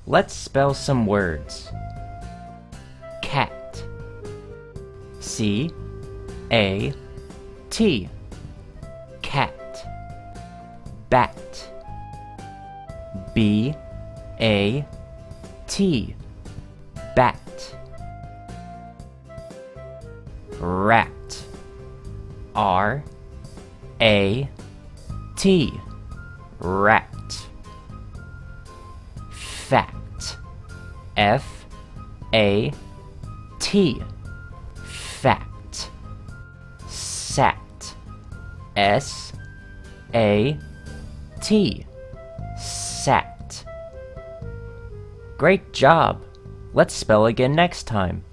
Let's spell some words. Cat. C-A-T. Cat. Bat. B-A-T. Bat. Rat. R-A-T. Rat. Fat. F-A-T. Fat. Sat. S-A-T. Sat. Great job! Let's spell again next time.